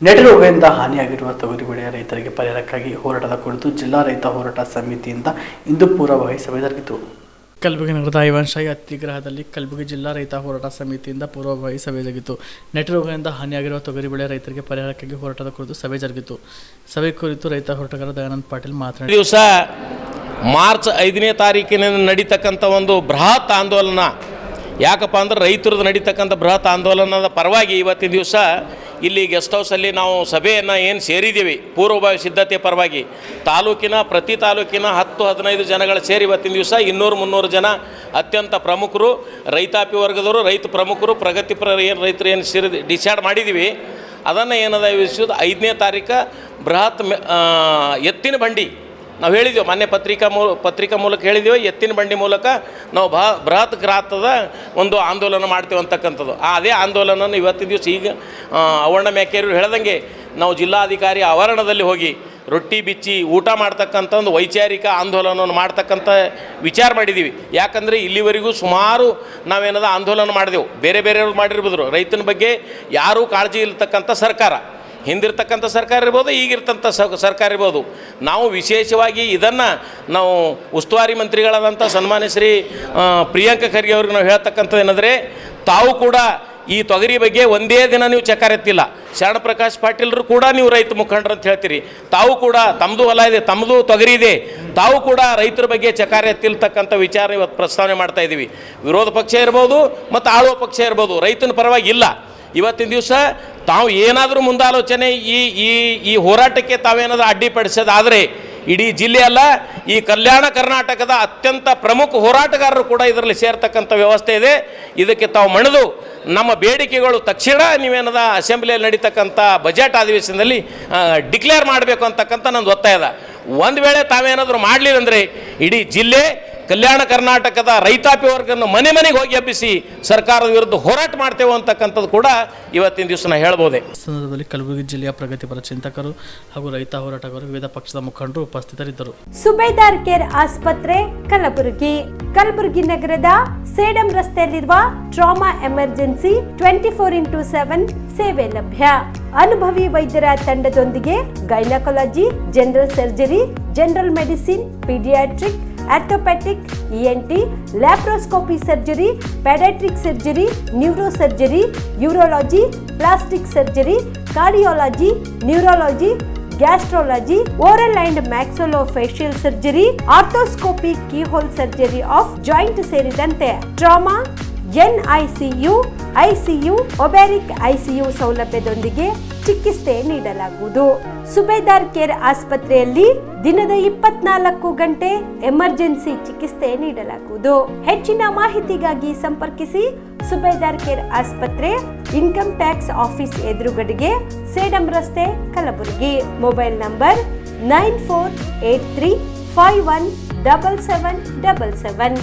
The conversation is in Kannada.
ನೆಟರೋಗದಿಂದ ಹಾನಿಯಾಗಿರುವ ತೊಗರಿ ಬೆಳೆಯ ರೈತರಿಗೆ ಪರಿಹಾರಕ್ಕಾಗಿ ಹೋರಾಟದ ಕುರಿತು ಜಿಲ್ಲಾ ರೈತ ಹೋರಾಟ ಸಮಿತಿಯಿಂದ ಇಂದು ಪೂರ್ವಭಾವಿ ಸಭೆ ಜರುಗಿತು. ಕಲಬುರಗಿ ನಗರದ ಐವನ್ಶಾಹಿ ಅತಿಥಿಗೃಹದಲ್ಲಿ ಕಲಬುರಗಿ ಜಿಲ್ಲಾ ರೈತ ಹೋರಾಟ ಸಮಿತಿಯಿಂದ ಪೂರ್ವಭಾವಿ ಸಭೆ ಜರುಗಿತು. ನೆಟರೋಗದಿಂದ ಹಾನಿಯಾಗಿರುವ ತೊಗರಿ ಬೆಳೆಯ ರೈತರಿಗೆ ಪರಿಹಾರಕ್ಕಾಗಿ ಹೋರಾಟದ ಕುರಿತು ಸಭೆ ಜರುಗಿತು. ಸಭೆ ಕುರಿತು ರೈತ ಹೋರಾಟಗಾರ ದಯಾನಂದ ಪಾಟೀಲ್ ಮಾತನಾಡಿ, ದಿವಸ ಮಾರ್ಚ್ 5ನೇ ತಾರೀಕಿನಿಂದ ನಡೀತಕ್ಕಂಥ ಒಂದು ಬೃಹತ್ ಆಂದೋಲನ, ಯಾಕಪ್ಪ ಅಂದ್ರೆ ರೈತರದ್ದು ನಡೀತಕ್ಕಂಥ ಬೃಹತ್ ಆಂದೋಲನದ ಪರವಾಗಿ ಇವತ್ತಿನ ದಿವಸ ಇಲ್ಲಿ ಗೆಸ್ಟ್ ಹೌಸಲ್ಲಿ ನಾವು ಸಭೆಯನ್ನು ಏನು ಸೇರಿದ್ದೀವಿ ಪೂರ್ವಭಾವಿ ಸಿದ್ಧತೆ ಪರವಾಗಿ ಪ್ರತಿ ತಾಲೂಕಿನ 10-15 ಜನಗಳು ಸೇರಿ ಇವತ್ತಿನ ದಿವಸ 200-300 ಜನ ಅತ್ಯಂತ ಪ್ರಮುಖರು, ರೈತಾಪಿ ವರ್ಗದವರು, ರೈತ ಪ್ರಮುಖರು, ಪ್ರಗತಿಪರ ಏನು ರೈತರು ಏನು ಸೇರಿ ಡಿಸೈಡ್ ಮಾಡಿದ್ದೀವಿ. ಅದನ್ನು ಏನದ ವಿಷಯದ 5ನೇ ತಾರೀಕು ಬೃಹತ್ ಎತ್ತಿನ ಬಂಡಿ ನಾವು ಹೇಳಿದ್ದೀವಿ, ಮೊನ್ನೆ ಪತ್ರಿಕಾ ಮೂಲಕ ಹೇಳಿದ್ದೀವಿ, ಎತ್ತಿನ ಬಂಡಿ ಮೂಲಕ ನಾವು ಬೃಹತ್ ಗಾತ್ರದ ಒಂದು ಆಂದೋಲನ ಮಾಡ್ತೇವೆ ಅಂತಕ್ಕಂಥದ್ದು. ಅದೇ ಆಂದೋಲನ ಇವತ್ತಿನ ದಿವಸ ಈಗ ಅವಣ್ಣ ಮೇಕೆಯವರು ಹೇಳ್ದಂಗೆ ನಾವು ಜಿಲ್ಲಾಧಿಕಾರಿ ಆವರಣದಲ್ಲಿ ಹೋಗಿ ರೊಟ್ಟಿ ಬಿಚ್ಚಿ ಊಟ ಮಾಡ್ತಕ್ಕಂಥ ಒಂದು ವೈಚಾರಿಕ ಆಂದೋಲನವನ್ನು ಮಾಡ್ತಕ್ಕಂಥ ವಿಚಾರ ಮಾಡಿದ್ದೀವಿ. ಯಾಕಂದರೆ ಇಲ್ಲಿವರೆಗೂ ಸುಮಾರು ನಾವೇನದ ಆಂದೋಲನ ಮಾಡಿದೆವು, ಬೇರೆಯವ್ರು ಮಾಡಿರ್ಬೋದು. ರೈತನ ಬಗ್ಗೆ ಯಾರೂ ಕಾಳಜಿ ಇರ್ತಕ್ಕಂಥ ಸರ್ಕಾರ, ಹಿಂದಿರ್ತಕ್ಕಂಥ ಸರ್ಕಾರ ಇರ್ಬೋದು, ಈಗಿರ್ತಂಥ ಸರ್ಕಾರ ಇರ್ಬೋದು. ನಾವು ವಿಶೇಷವಾಗಿ ಇದನ್ನು ನಾವು ಉಸ್ತುವಾರಿ ಮಂತ್ರಿಗಳಾದಂಥ ಸನ್ಮಾನ್ಯ ಶ್ರೀ ಪ್ರಿಯಾಂಕ ಖರ್ಗೆ ಅವ್ರಿಗೆ ನಾವು ಹೇಳ್ತಕ್ಕಂಥದ್ದು ಏನಂದರೆ, ತಾವು ಕೂಡ ಈ ತೊಗರಿ ಬಗ್ಗೆ ಒಂದೇ ದಿನ ನೀವು ಚಕಾರ ಎತ್ತಿಲ್ಲ. ಶರಣ ಪ್ರಕಾಶ್ ಪಾಟೀಲ್ರು ಕೂಡ ನೀವು ರೈತ ಮುಖಂಡರು ಅಂತ ಹೇಳ್ತೀರಿ, ತಾವು ಕೂಡ ತಮ್ಮದು ಹೊಲ ಇದೆ, ತಮ್ಮದು ತೊಗರಿ ಇದೆ, ತಾವು ಕೂಡ ರೈತರ ಬಗ್ಗೆ ಚಕಾರ ಎತ್ತಿಲ್ತಕ್ಕಂಥ ವಿಚಾರ ಇವತ್ತು ಪ್ರಸ್ತಾವನೆ ಮಾಡ್ತಾ ಇದ್ದೀವಿ. ವಿರೋಧ ಪಕ್ಷ ಇರ್ಬೋದು ಮತ್ತು ಆಳುವ ಪಕ್ಷ ಇರ್ಬೋದು, ರೈತನ ಪರವಾಗಿ ಇಲ್ಲ. ಇವತ್ತಿನ ದಿವಸ ತಾವು ಏನಾದರೂ ಮುಂದಾಲೋಚನೆ ಈ ಹೋರಾಟಕ್ಕೆ ತಾವೇನಾದರೂ ಅಡ್ಡಿಪಡಿಸೋದಾದರೆ ಇಡೀ ಜಿಲ್ಲೆಯಲ್ಲ, ಈ ಕಲ್ಯಾಣ ಕರ್ನಾಟಕದ ಅತ್ಯಂತ ಪ್ರಮುಖ ಹೋರಾಟಗಾರರು ಕೂಡ ಇದರಲ್ಲಿ ಸೇರ್ತಕ್ಕಂಥ ವ್ಯವಸ್ಥೆ ಇದೆ. ಇದಕ್ಕೆ ತಾವು ಮಣಿದು ನಮ್ಮ ಬೇಡಿಕೆಗಳು ತಕ್ಷಣ ನೀವೇನದ ಅಸೆಂಬ್ಲಿಯಲ್ಲಿ ನಡೀತಕ್ಕಂಥ ಬಜೆಟ್ ಅಧಿವೇಶನದಲ್ಲಿ ಡಿಕ್ಲೇರ್ ಮಾಡಬೇಕು ಅಂತಕ್ಕಂಥ ನಂದು ಒತ್ತಾಯ ಇದೆ. ಒಂದು ವೇಳೆ ತಾವೇನಾದರೂ ಮಾಡಲಿಲ್ಲ ಅಂದರೆ ಇಡೀ ಜಿಲ್ಲೆ ಕಲ್ಯಾಣ ಕರ್ನಾಟಕದ ರೈತಾಪಿ ವರ್ಗವನ್ನು ಮನೆಗೆ ಹೋಗಿ ಹಬ್ಬಿಸಿ ಸರ್ಕಾರದ ವಿರುದ್ಧ ಹೋರಾಟ ಮಾಡ್ತೇವೆ ಅಂತಕ್ಕಂಥದ್ದು ಕೂಡ ಇವತ್ತಿನ ದಿವಸ ನಾವು ಹೇಳ್ಬೋದೇ. ಸಂದರ್ಭದಲ್ಲಿ ಕಲಬುರಗಿ ಜಿಲ್ಲೆಯ ಪ್ರಗತಿಪರ ಚಿಂತಕರು ಹಾಗೂ ರೈತ ಹೋರಾಟಗಾರರು, ವಿವಿಧ ಪಕ್ಷದ ಮುಖಂಡರು ಉಪಸ್ಥಿತರಿದ್ದರು. ಸುಬೇದಾರ್ ಕೇರ್ ಆಸ್ಪತ್ರೆ ಕಲಬುರಗಿ ನಗರದ ಸೇಡಂ ರಸ್ತೆಯಲ್ಲಿರುವ ಟ್ರಾಮಾ ಎಮರ್ಜೆನ್ಸಿ 24x7 ಸೇವೆ ಲಭ್ಯ. ಅನುಭವಿ ವೈದ್ಯರ ತಂಡದೊಂದಿಗೆ gynaecology, general surgery, general medicine, paediatric, orthopaedic, ENT, laparoscopy surgery, paediatric surgery, neuro surgery, urology, plastic surgery, cardiology, neurology, gastrology, oral and maxillofacial surgery, arthroscopy, keyhole surgery of joint ಸೇರಿದಂತೆ ಟ್ರಾಮಾ, NICU, ICU, ಒಬ್ಯಾರಿಕ್ ICU ಸೌಲಭ್ಯದೊಂದಿಗೆ ಚಿಕಿತ್ಸೆ ನೀಡಲಾಗುವುದು. ಸುಬೇದಾರ್ ಕೇರ್ ಆಸ್ಪತ್ರೆಯಲ್ಲಿ ದಿನದ 24 ಗಂಟೆ ಎಮರ್ಜೆನ್ಸಿ ಚಿಕಿತ್ಸೆ ನೀಡಲಾಗುವುದು. ಹೆಚ್ಚಿನ ಮಾಹಿತಿಗಾಗಿ ಸಂಪರ್ಕಿಸಿ ಸುಬೇದಾರ್ ಕೇರ್ ಆಸ್ಪತ್ರೆ, ಇನ್ಕಮ್ ಟ್ಯಾಕ್ಸ್ ಆಫೀಸ್ ಎದುರುಗಡೆಗೆ, ಸೇಡಂ ರಸ್ತೆ, ಕಲಬುರಗಿ. Mobile number 9483517777.